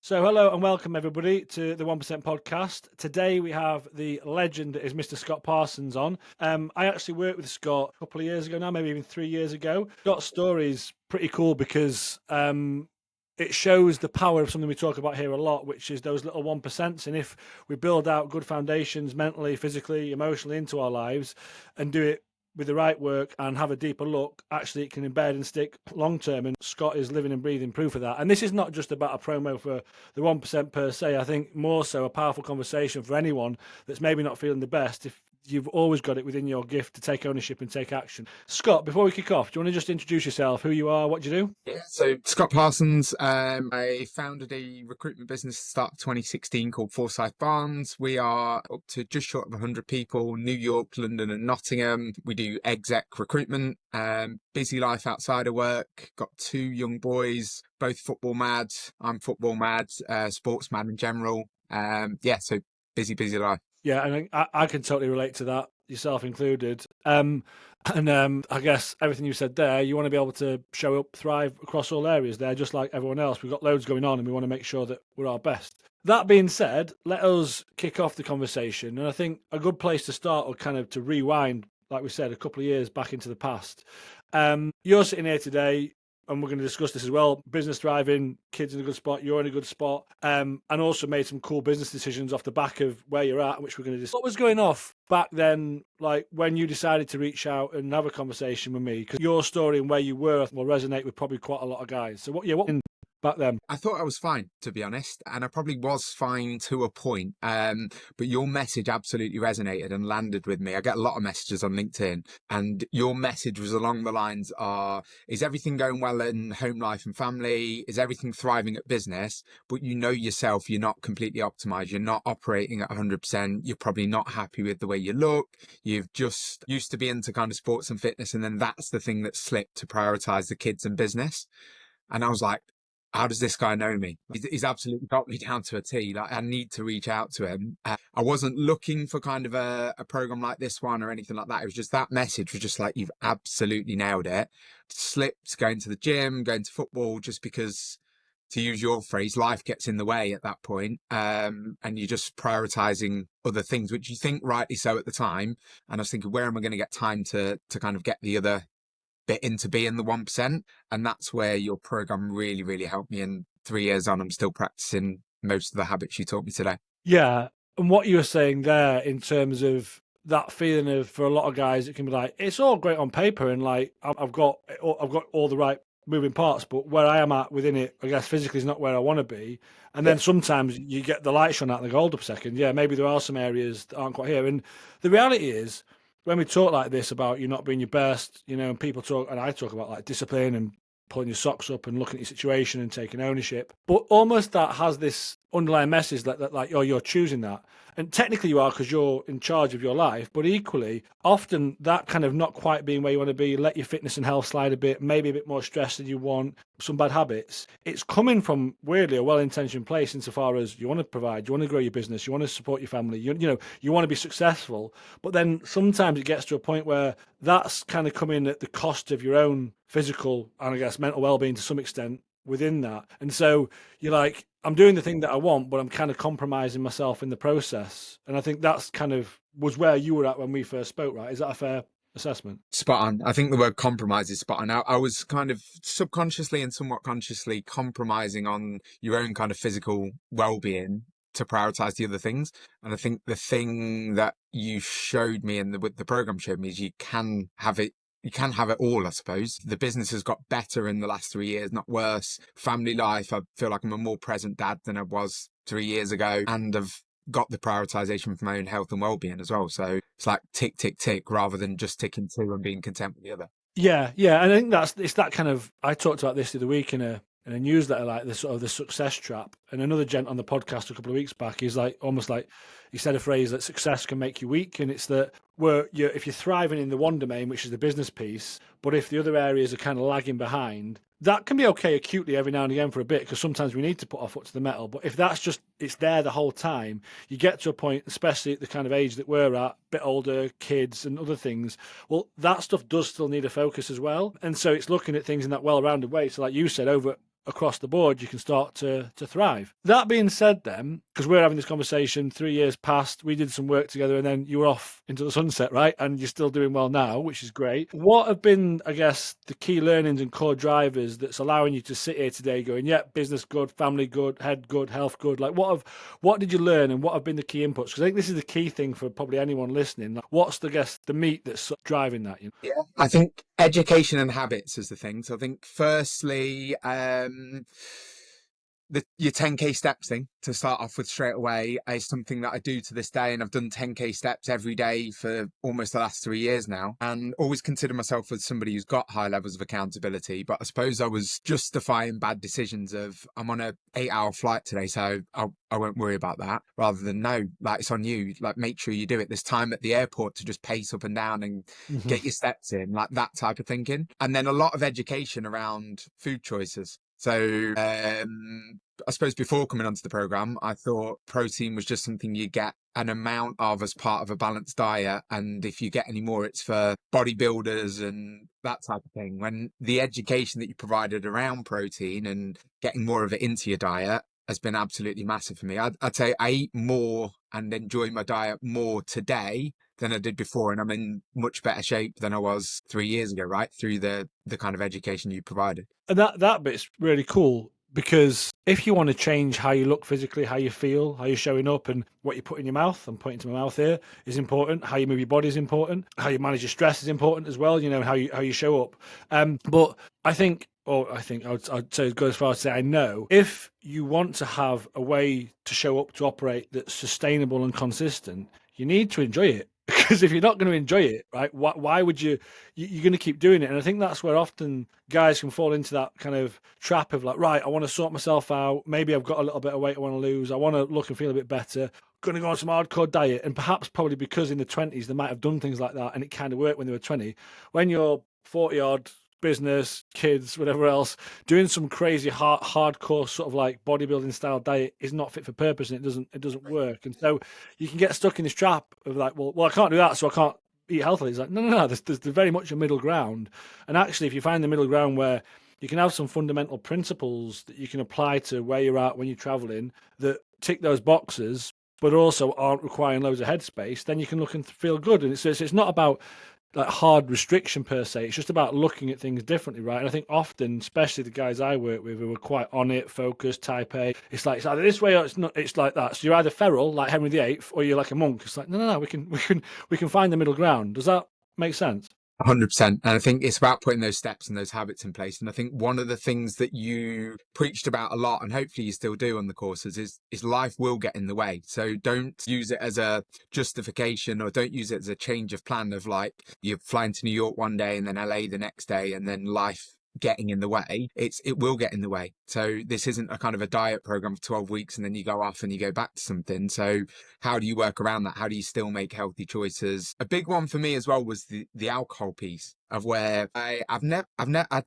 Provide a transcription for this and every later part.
So, hello and welcome everybody to the 1% podcast. Today we have the legend that is Mr. Scott Parsons on. I actually worked with Scott a couple of years ago now, maybe even 3 years ago. Scott's story is pretty cool because it shows the power of something we talk about here a lot, which is those little 1%. And if we build out good foundations mentally, physically, emotionally into our lives and do it with the right work and have a deeper look, actually it can embed and stick long term. And Scott is living and breathing proof of that. And this is not just about a promo for the 1% per se. I think more so a powerful conversation for anyone that's maybe not feeling the best. If you've always got it within your gift to take ownership and take action. Scott, before we kick off, do you want to just introduce yourself, who you are, what do you do? Yeah, so Scott Parsons, I founded a recruitment business at the start of 2016 called Forsyth Barnes. We are up to just short of 100 people, New York, London and Nottingham. We do exec recruitment, busy life outside of work, got two young boys, both football mad. I'm football mad, sports mad in general. So busy life. Yeah, and I can totally relate to that, yourself included. I guess everything you said there, you want to be able to show up, thrive across all areas there, just like everyone else. We've got loads going on and we want to make sure that we're our best. That being said, let us kick off the conversation. And I think a good place to start or kind of to rewind, like we said, a couple of years back into the past. You're sitting here today, and we're going to discuss this as well. Business thriving, kids in a good spot, you're in a good spot, and also made some cool business decisions off the back of where you're at, which we're going to discuss. What was going off back then, like when you decided to reach out and have a conversation with me? Because your story and where you were will resonate with probably quite a lot of guys. So what back then? I thought I was fine, to be honest, and I probably was fine to a point. But your message absolutely resonated and landed with me. I get a lot of messages on LinkedIn, and your message was along the lines of, is everything going well in home life and family? Is everything thriving at business? But you know yourself, you're not completely optimized. You're not operating at 100%. You're probably not happy with the way you look. You've just used to be into kind of sports and fitness, and then that's the thing that slipped to prioritize the kids and business. And I was like, how does this guy know me? He's absolutely got me down to a T. Like, I need to reach out to him. I wasn't looking for kind of a program like this one or anything like that. It was just that message was just like, you've absolutely nailed it. Slipped going to the gym, going to football, just because, to use your phrase, life gets in the way at that point. And you're just prioritizing other things, which you think rightly so at the time. And I was thinking, where am I going to get time to kind of get the other bit into being the 1%? And that's where your program really helped me. And 3 years on, I'm still practicing most of the habits you taught me today. Yeah, and what you were saying there in terms of that feeling of, for a lot of guys, it can be like, it's all great on paper and like I've got all the right moving parts, but where I am at within it, I guess physically is not where I want to be. And then sometimes you get the light shone out and they go, hold up a second, yeah, maybe there are some areas that aren't quite here. And the reality is, when we talk like this about you not being your best, and people talk, and I talk about like discipline and pulling your socks up and looking at your situation and taking ownership, but almost that has this underlying message that like, oh, you're choosing that. And technically you are because you're in charge of your life, but equally, often that kind of not quite being where you want to be, let your fitness and health slide a bit, maybe a bit more stress than you want, some bad habits. It's coming from weirdly a well-intentioned place insofar as you want to provide, you want to grow your business, you want to support your family, you want to be successful. But then sometimes it gets to a point where that's kind of coming at the cost of your own physical and I guess mental well-being to some extent within that. And so you're like, I'm doing the thing that I want, but I'm kind of compromising myself in the process. And I think that's kind of was where you were at when we first spoke, right? Is that a fair assessment? Spot on. I think the word compromise is spot on. I was kind of subconsciously and somewhat consciously compromising on your own kind of physical well-being to prioritize the other things. And I think the thing that you showed me and the program showed me is you can have it. You can have it all, I suppose. The business has got better in the last 3 years, not worse. Family life, I feel like I'm a more present dad than I was 3 years ago. And I've got the prioritization for my own health and well-being as well. So it's like tick, tick, tick, rather than just ticking two and being content with the other. Yeah. And I think it's that kind of, I talked about this the other week in a newsletter, like the sort of the success trap. And another gent on the podcast a couple of weeks back is like almost like he said a phrase that success can make you weak, and it's that if you're thriving in the one domain, which is the business piece, but if the other areas are kind of lagging behind, that can be okay acutely every now and again for a bit, because sometimes we need to put our foot to the metal. But if that's just it's there the whole time, you get to a point, especially at the kind of age that we're at, a bit older, kids and other things, well, that stuff does still need a focus as well. And so it's looking at things in that well-rounded way. So like you said, over across the board, you can start to thrive. That being said, then, because we're having this conversation, 3 years passed, we did some work together, and then you were off into the sunset, right? And you're still doing well now, which is great. What have been, I guess, the key learnings and core drivers that's allowing you to sit here today going, yeah, business good, family good, head good, health good? Like, what did you learn, and what have been the key inputs? Because I think this is the key thing for probably anyone listening. Like, what's the meat that's driving that? Yeah, I think education and habits is the thing. So I think firstly, your 10K steps thing to start off with straight away is something that I do to this day, and I've done 10K steps every day for almost the last 3 years now, and always consider myself as somebody who's got high levels of accountability. But I suppose I was justifying bad decisions of, I'm on a 8-hour flight today, so I won't worry about that, rather than, no, like, it's on you, like, make sure you do it. There's time at the airport to just pace up and down and get your steps in, like that type of thinking. And then a lot of education around food choices. So I suppose before coming onto the program, I thought protein was just something you get an amount of as part of a balanced diet, and if you get any more, it's for bodybuilders and that type of thing. When the education that you provided around protein and getting more of it into your diet has been absolutely massive for me. I'd say I eat more and enjoy my diet more today than I did before, and I'm in much better shape than I was 3 years ago, right? Through the kind of education you provided. And that bit's really cool, because if you want to change how you look physically, how you feel, how you're showing up, and what you put in your mouth, I'm pointing to my mouth here, is important. How you move your body is important. How you manage your stress is important as well. You know, how you show up. But I think I'd say, go as far as to say, I know if you want to have a way to show up, to operate, that's sustainable and consistent, you need to enjoy it. Because if you're not going to enjoy it, right, why would you're going to keep doing it? And I think that's where often guys can fall into that kind of trap of like, right, I want to sort myself out. Maybe I've got a little bit of weight I want to lose. I want to look and feel a bit better. Going to go on some hardcore diet. And perhaps probably because in the 20s, they might have done things like that and it kind of worked when they were 20. When you're 40 odd, business, kids, whatever else, doing some crazy hardcore sort of like bodybuilding style diet is not fit for purpose, and it doesn't work. And so you can get stuck in this trap of like, well, I can't do that, so I can't eat healthily. It's like, no. There's very much a middle ground. And actually, if you find the middle ground where you can have some fundamental principles that you can apply to where you're at when you're traveling that tick those boxes, but also aren't requiring loads of headspace, then you can look and feel good. And it's not about like hard restriction per se. It's just about looking at things differently, right? And I think often, especially the guys I work with who are quite on it, focused, type A, it's either this way or it's not. It's like that. So you're either feral like Henry VIII, or you're like a monk. It's like no. We can find the middle ground. Does that make sense? 100%. And I think it's about putting those steps and those habits in place. And I think one of the things that you preached about a lot, and hopefully you still do on the courses, is life will get in the way. So don't use it as a justification, or don't use it as a change of plan of like you're flying to New York one day and then LA the next day, and then life getting in the way. It will get in the way. So this isn't a kind of a diet program for 12 weeks and then you go off and you go back to something. So how do you work around that? How do you still make healthy choices? A big one for me as well was the alcohol piece, of where I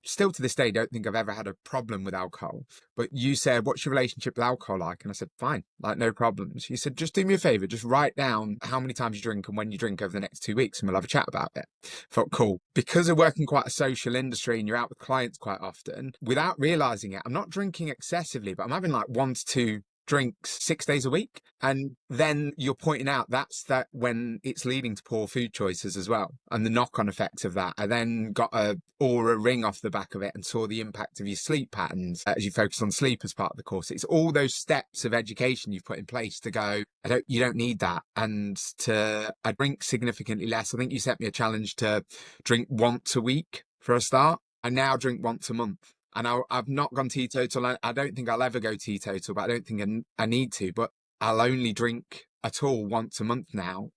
still to this day don't think I've ever had a problem with alcohol. But you said, what's your relationship with alcohol like? And I said, fine, like no problems. You said, just do me a favor, just write down how many times you drink and when you drink over the next 2 weeks, and we'll have a chat about it. Felt cool. Because I work in quite a social industry and you're out with clients quite often, without realizing it, I'm not drinking excessively, but I'm having like 1 to 2 drinks 6 days a week. And then you're pointing out that's that when it's leading to poor food choices as well, and the knock-on effects of that. I then got a aura ring off the back of it and saw the impact of your sleep patterns as you focus on sleep as part of the course. It's all those steps of education you've put in place to go, you don't need that. And I drink significantly less. I think you set me a challenge to drink once a week for a start. I now drink once a month. And I've not gone teetotal. I don't think I'll ever go teetotal, but I don't think I need to. But I'll only drink at all once a month now,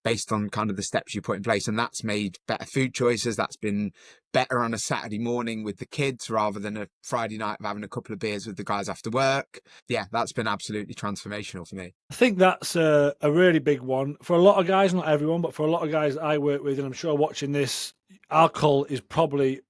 based on kind of the steps you put in place. And that's made better food choices. That's been better on a Saturday morning with the kids rather than a Friday night of having a couple of beers with the guys after work. Yeah, that's been absolutely transformational for me. I think that's a really big one. For a lot of guys, not everyone, but for a lot of guys I work with, and I'm sure watching this, alcohol is probably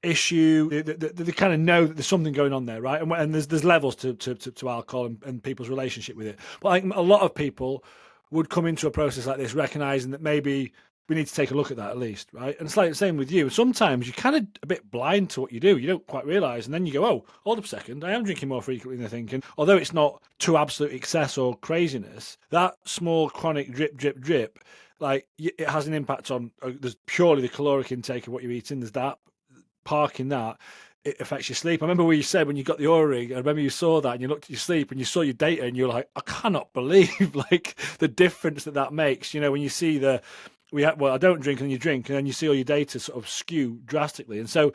issue. They kind of know that there's something going on there, right? And there's levels to alcohol and people's relationship with it. But I think a lot of people would come into a process like this recognizing that maybe we need to take a look at that at least, right? And it's like the same with you. Sometimes you're kind of a bit blind to what you do. You don't quite realise, and then you go, "Oh, hold up a second, I am drinking more frequently than I think." And although it's not to absolute excess or craziness, that small chronic drip, drip, drip, like it has an impact on. There's purely the caloric intake of what you're eating. There's that parking that. It affects your sleep. I remember what you said when you got the Oura ring. I remember you saw that and you looked at your sleep and you saw your data and you're like, I cannot believe like the difference that makes. You know, when you see I don't drink, and then you drink, and then you see all your data sort of skew drastically. And so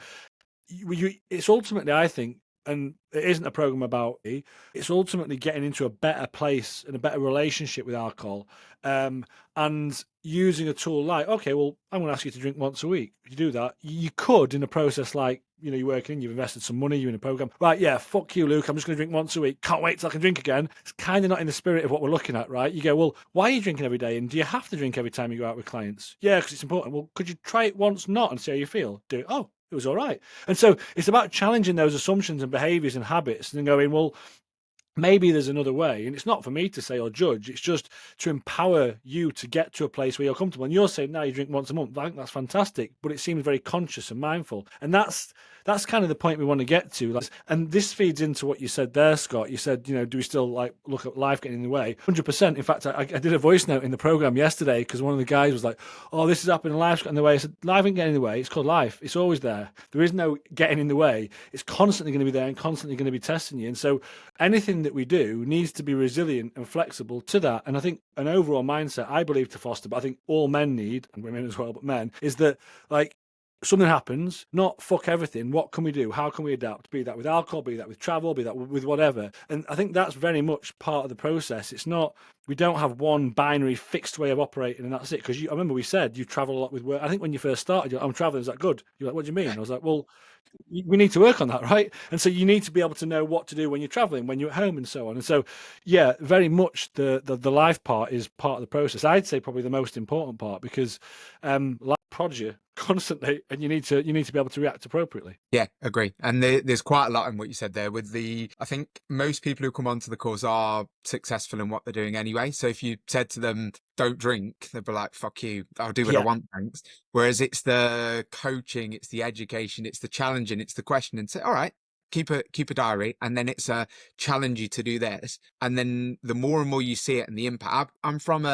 it's ultimately, I think, and it isn't a program about me, it's ultimately getting into a better place and a better relationship with alcohol, and using a tool like, okay, well, I'm going to ask you to drink once a week. If you do that, you could, in a process like, you know, you're working, you've invested some money, you're in a program, right? Yeah, fuck you, Luke. I'm just going to drink once a week. Can't wait till I can drink again. It's kind of not in the spirit of what we're looking at, right? You go, well, why are you drinking every day? And do you have to drink every time you go out with clients? Yeah, because it's important. Well, could you try it once not and see how you feel? Do it. Oh, it was all right. And so it's about challenging those assumptions and behaviors and habits and going, well, maybe there's another way. And it's not for me to say or judge. It's just to empower you to get to a place where you're comfortable. And you're saying now you drink once a month. I think that's fantastic, but it seems very conscious and mindful. And that's kind of the point we want to get to. And this feeds into what you said there, Scott. You said, you know, do we still like look at life getting in the way? 100%. In fact, I did a voice note in the program yesterday because one of the guys was like, oh, this is happening, life's getting in the way. I said, life ain't getting in the way. It's called life. It's always there. There is no getting in the way. It's constantly going to be there and constantly going to be testing you. And so anything that we do needs to be resilient and flexible to that. And I think an overall mindset, I believe, to foster, but I think all men need, and women as well, but men, is that like something happens, not fuck everything. What can we do? How can we adapt? Be that with alcohol, be that with travel, be that with whatever. And I think that's very much part of the process. It's not, we don't have one binary fixed way of operating and that's it. Because I remember we said you travel a lot with work. I think when you first started, I'm traveling, is that good? You're like, what do you mean? I was like, well, we need to work on that, right? And so you need to be able to know what to do when you're traveling, when you're at home, and so on. And so, yeah, very much the life part is part of the process. I'd say probably the most important part because life prods you constantly, and you need to be able to react appropriately. Yeah, agree. And there's quite a lot in what you said there. I think most people who come onto the course are successful in what they're doing anyway. So if you said to them, don't drink, they'd be like, fuck you, I'll do what I want, thanks. Whereas it's the coaching, it's the education, it's the challenging, it's the question, and say, all right, keep a diary, and then it's a challenge you to do this. And then the more and more you see it and the impact, I'm from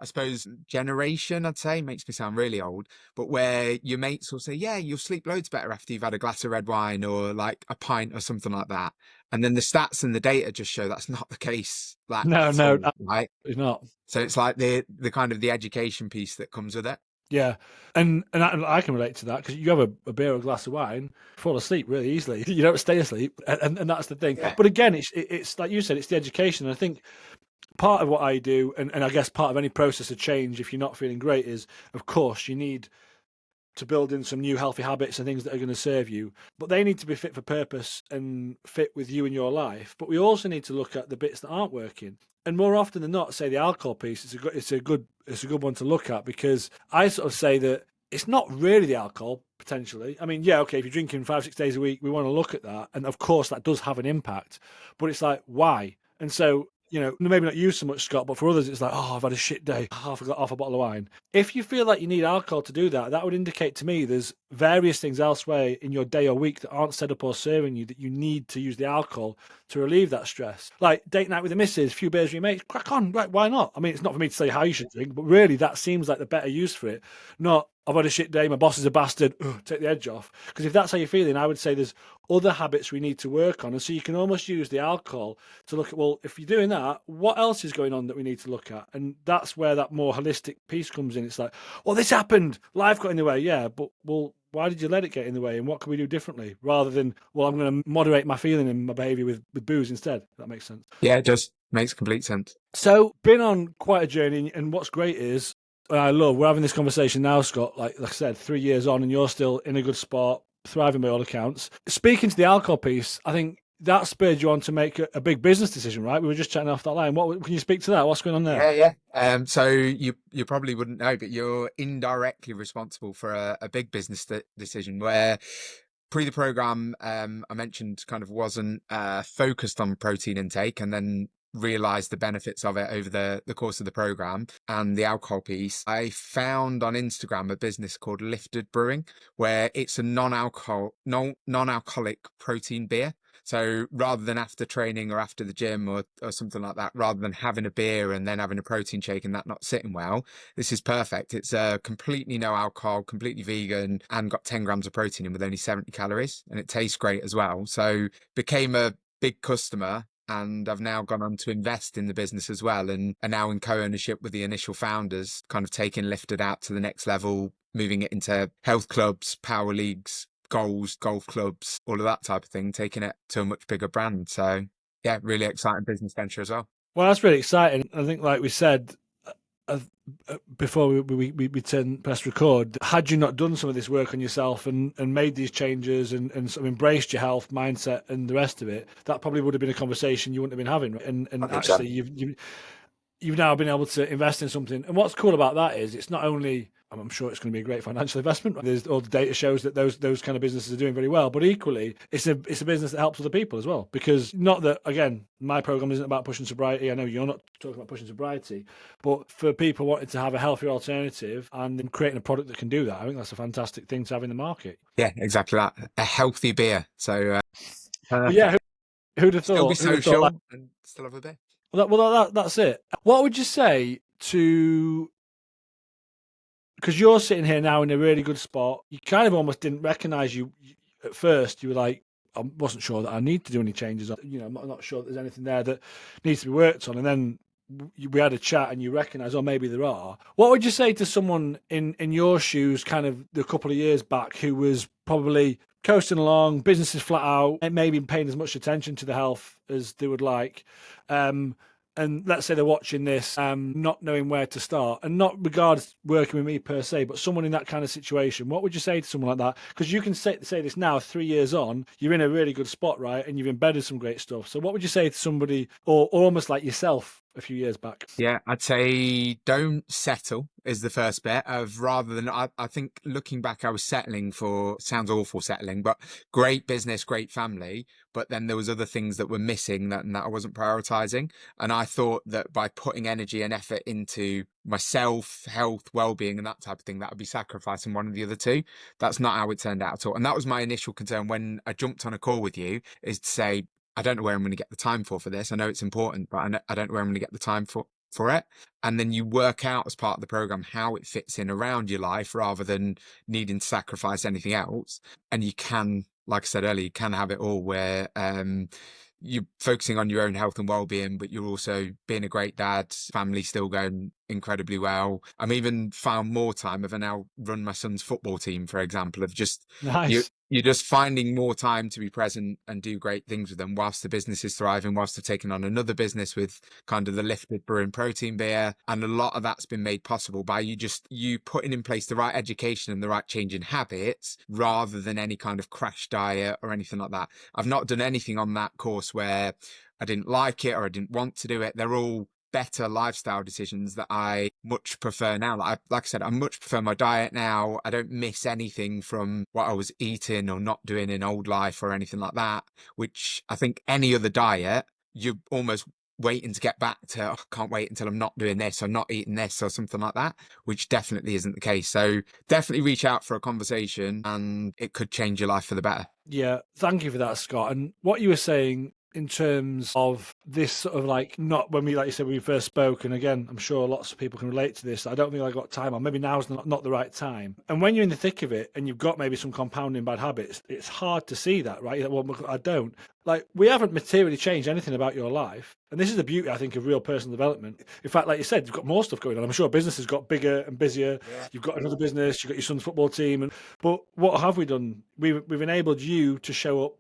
I suppose generation, I'd say, makes me sound really old, but where your mates will say, yeah, you'll sleep loads better after you've had a glass of red wine or like a pint or something like that. And then the stats and the data just show that's not the case. Like, No, right? it's not. So it's like the kind of the education piece that comes with it. Yeah, and I can relate to that because you have a beer or a glass of wine, fall asleep really easily. You don't stay asleep, and that's the thing. Yeah. But again, it's like you said, it's the education. And I think part of what I do, and I guess part of any process of change, if you're not feeling great, is of course you need to build in some new healthy habits and things that are going to serve you, but they need to be fit for purpose and fit with you in your life. But we also need to look at the bits that aren't working. And more often than not, say the alcohol piece, it's a good one to look at because I sort of say that it's not really the alcohol potentially. I mean, yeah, okay, if you're drinking 5-6 days a week, we want to look at that, and of course that does have an impact. But it's like why? And so, you know, maybe not you so much, Scott, but for others, it's like, oh, I've had a shit day, half a bottle of wine. If you feel like you need alcohol to do that, that would indicate to me there's various things elsewhere in your day or week that aren't set up or serving you that you need to use the alcohol to relieve that stress. Like date night with the missus, few beers with your mates, crack on, right? Why not? I mean, it's not for me to say how you should drink, but really that seems like the better use for it. Not, I've had a shit day, my boss is a bastard, take the edge off. Because if that's how you're feeling, I would say there's other habits we need to work on. And so you can almost use the alcohol to look at, well, if you're doing that, what else is going on that we need to look at? And that's where that more holistic piece comes in. It's like, well, this happened, life got in the way. Yeah, but well, why did you let it get in the way? And what can we do differently? Rather than, well, I'm going to moderate my feeling and my behavior with booze instead. If that makes sense. Yeah, it just makes complete sense. So been on quite a journey. And what's great is, I love, we're having this conversation now, Scott, like I said, 3 years on and you're still in a good spot, thriving by all accounts. Speaking to the alcohol piece, I think that spurred you on to make a big business decision, right? We were just chatting off that line. What can you speak to that? What's going on there? Yeah. So you probably wouldn't know, but you're indirectly responsible for a big business decision where the program I mentioned kind of wasn't focused on protein intake, and then realized the benefits of it over the course of the program and the alcohol piece, I found on Instagram a business called Lifted Brewing, where it's a non-alcoholic protein beer. So rather than after training or after the gym or something like that, rather than having a beer and then having a protein shake and that not sitting well, this is perfect. It's completely no alcohol, completely vegan, and got 10 grams of protein in with only 70 calories. And it tastes great as well. So became a big customer, and I've now gone on to invest in the business as well, and are now in co-ownership with the initial founders, kind of taking Lifted out to the next level, moving it into health clubs, power leagues, goals, golf clubs, all of that type of thing, taking it to a much bigger brand. So yeah, really exciting business venture as well. Well, that's really exciting. I think, like we said before we press record, had you not done some of this work on yourself and made these changes and sort of embraced your health mindset and the rest of it, that probably would have been a conversation you wouldn't have been having. And 100%. actually, you've now been able to invest in something. And what's cool about that is it's not only, I'm sure it's going to be a great financial investment. There's all the data shows that those kind of businesses are doing very well, but equally it's a business that helps other people as well. Because not that, again, my program isn't about pushing sobriety. I know you're not talking about pushing sobriety, but for people wanting to have a healthier alternative and creating a product that can do that, I think that's a fantastic thing to have in the market. Yeah, exactly that. A healthy beer. So But yeah, who'd have still be thought? Who'd have thought social and still have a beer. that's it. What would you say to, because you're sitting here now in a really good spot, you kind of almost didn't recognize you at first. You were like, I wasn't sure that I need to do any changes. I'm not sure that there's anything there that needs to be worked on. And then we had a chat and you recognize, oh, maybe there are. What would you say to someone in your shoes, kind of a couple of years back, who was probably coasting along, businesses flat out, and maybe paying as much attention to the health as they would like? And let's say they're watching this, not knowing where to start, and not regards working with me per se, but someone in that kind of situation. What would you say to someone like that? Because you can say this now, 3 years on, you're in a really good spot, right? And you've embedded some great stuff. So what would you say to somebody, or almost like yourself a few years back? Yeah, I'd say don't settle is the first bit of, rather than, I think looking back, I was settling for, sounds awful settling, but great business, great family. But then there was other things that were missing that I wasn't prioritizing. And I thought that by putting energy and effort into myself, health, well-being, and that type of thing, that would be sacrificing one of the other two. That's not how it turned out at all. And that was my initial concern when I jumped on a call with you, is to say, I don't know where I'm going to get the time for this. I know it's important, but I don't know where I'm going to get the time for it. And then you work out as part of the program how it fits in around your life rather than needing to sacrifice anything else. And you can, like I said earlier, you can have it all where you're focusing on your own health and well-being, but you're also being a great dad, family still going incredibly well. I'm even found more time. I've now run my son's football team, for example, of just Nice. you're just finding more time to be present and do great things with them whilst the business is thriving, whilst I've taken on another business with kind of the Lifted Brewing protein beer. And a lot of that's been made possible by you putting in place the right education and the right change in habits rather than any kind of crash diet or anything like that. I've not done anything on that course where I didn't like it or I didn't want to do it. They're all better lifestyle decisions that I much prefer now. Like I said, I much prefer my diet now. I don't miss anything from what I was eating or not doing in old life or anything like that, which I think any other diet, you're almost waiting to get back to, oh, I can't wait until I'm not doing this or not eating this or something like that, which definitely isn't the case. So definitely reach out for a conversation and it could change your life for the better. Yeah, thank you for that, Scott. And what you were saying in terms of this sort of like, not when we, like you said, when we first spoke, and again, I'm sure lots of people can relate to this. I don't think I got time on. Maybe now's not the right time. And when you're in the thick of it and you've got maybe some compounding bad habits, it's hard to see that, right? Well, I don't. Like, we haven't materially changed anything about your life. And this is the beauty, I think, of real personal development. In fact, like you said, you've got more stuff going on. I'm sure business has got bigger and busier. Yeah. You've got another business, you've got your son's football team. But what have we done? We've enabled you to show up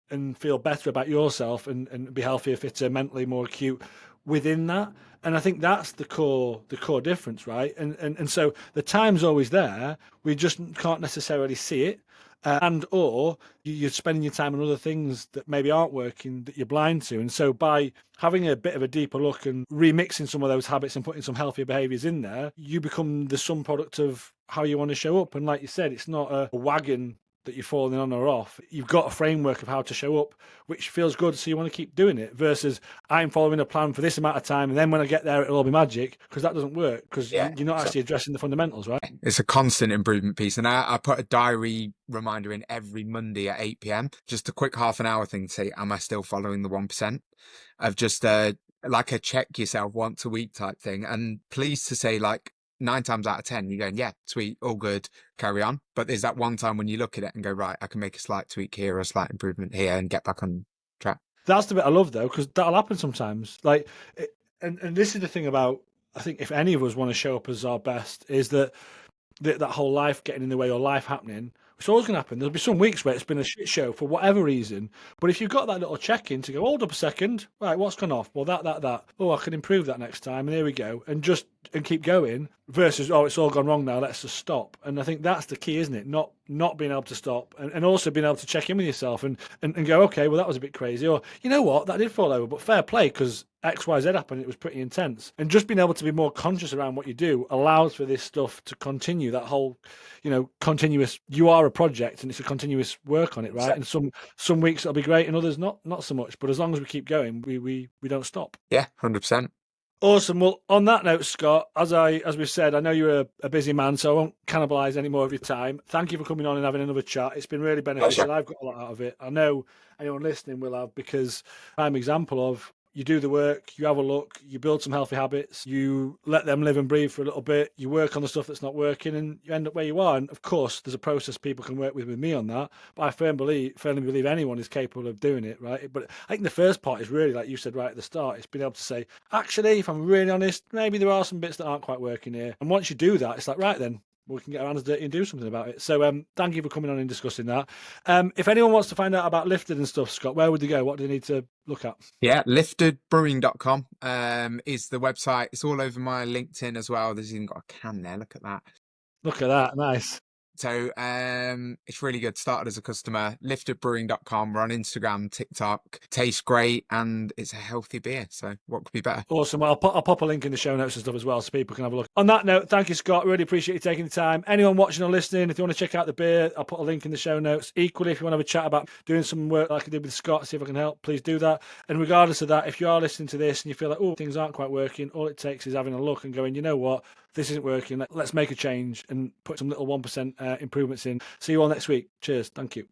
and feel better about yourself and be healthier, fitter, mentally more acute within that. And I think that's the core difference, right? And so the time's always there. We just can't necessarily see it. And or you're spending your time on other things that maybe aren't working, that you're blind to. And so by having a bit of a deeper look and remixing some of those habits and putting some healthier behaviors in there, you become the sum product of how you want to show up. And like you said, it's not a wagon that you're falling on or off, you've got a framework of how to show up, which feels good. So you want to keep doing it versus I'm following a plan for this amount of time. And then when I get there, it'll all be magic, because that doesn't work, because Yeah. you're not actually addressing the fundamentals, right? It's a constant improvement piece. And I put a diary reminder in every Monday at 8 p.m. Just a quick half an hour thing to say, am I still following the 1%? Of just like a check yourself once a week type thing. And pleased to say, like, 9 times out of 10, you're going, yeah, sweet, all good, carry on. But there's that one time when you look at it and go, right, I can make a slight tweak here or a slight improvement here and get back on track. That's the bit I love, though, because that'll happen sometimes. Like, and this is the thing about, I think if any of us want to show up as our best, is that that whole life getting in the way or life happening, it's always going to happen. There'll be some weeks where it's been a shit show for whatever reason. But if you've got that little check-in to go, hold up a second, right, what's gone off? Well, that. Oh, I can improve that next time, and here we go, and keep going. Versus, oh, it's all gone wrong now, let's just stop. And I think that's the key, isn't it? Not being able to stop, and also being able to check in with yourself and go, okay, well, that was a bit crazy, or you know what, that did fall over, but fair play, because X, Y, Z happened. It was pretty intense. And just being able to be more conscious around what you do allows for this stuff to continue. That whole, continuous. You are a project, and it's a continuous work on it, right? And some weeks it'll be great, and others not so much. But as long as we keep going, we don't stop. Yeah, 100%. Awesome. Well, on that note, Scott, as we've said, I know you're a busy man, so I won't cannibalize any more of your time. Thank you for coming on and having another chat. It's been really beneficial. I've got a lot out of it. I know anyone listening will have, because I'm an example of, you do the work, you have a look, you build some healthy habits, you let them live and breathe for a little bit, you work on the stuff that's not working, and you end up where you are. And of course, there's a process people can work with me on that, but I firmly believe anyone is capable of doing it, right? But I think the first part is really, like you said right at the start, it's being able to say, actually, if I'm really honest, maybe there are some bits that aren't quite working here. And once you do that, it's like, right then, we can get our hands dirty and do something about it. So thank you for coming on and discussing that. If anyone wants to find out about Lifted and stuff, Scott, where would they go? What do they need to look at? Yeah, liftedbrewing.com is the website. It's all over my LinkedIn as well. There's even got a can there. Look at that. Look at that. Nice. So it's really good. Started as a customer. Liftedbrewing.com. We're on Instagram, TikTok. Tastes great, and it's a healthy beer. So what could be better? Awesome. Well, I'll pop a link in the show notes and stuff as well, so people can have a look. On that note, thank you, Scott. Really appreciate you taking the time. Anyone watching or listening, if you want to check out the beer, I'll put a link in the show notes. Equally, if you want to have a chat about doing some work like I did with Scott, see if I can help, please do that. And regardless of that, if you are listening to this and you feel like, oh, things aren't quite working, all it takes is having a look and going, you know what, this isn't working. Let's make a change and put some little 1% improvements in. See you all next week. Cheers. Thank you.